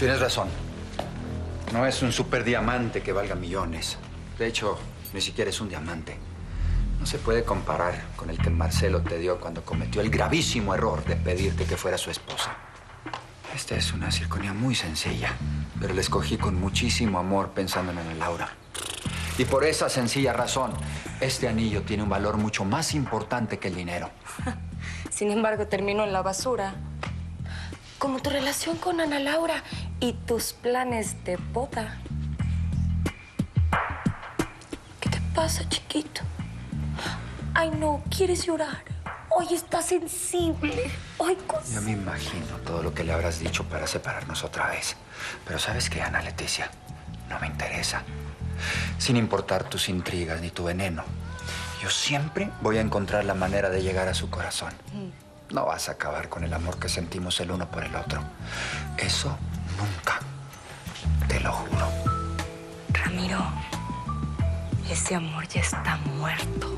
Tienes razón. No es un superdiamante que valga millones. De hecho, ni siquiera es un diamante. No se puede comparar con el que Marcelo te dio cuando cometió el gravísimo error de pedirte que fuera su esposa. Esta es una circonía muy sencilla, pero la escogí con muchísimo amor pensando en Ana Laura. Y por esa sencilla razón, este anillo tiene un valor mucho más importante que el dinero. Sin embargo, terminó en la basura. Como tu relación con Ana Laura y tus planes de boda. ¿Qué te pasa, chiquito? Ay, no, ¿quieres llorar? Hoy estás sensible. Hoy Ya me imagino todo lo que le habrás dicho para separarnos otra vez. Pero ¿sabes qué, Ana Leticia? No me interesa. Sin importar tus intrigas ni tu veneno, yo siempre voy a encontrar la manera de llegar a su corazón. No vas a acabar con el amor que sentimos el uno por el otro. Eso nunca. Te lo juro. Ramiro, ese amor ya está muerto.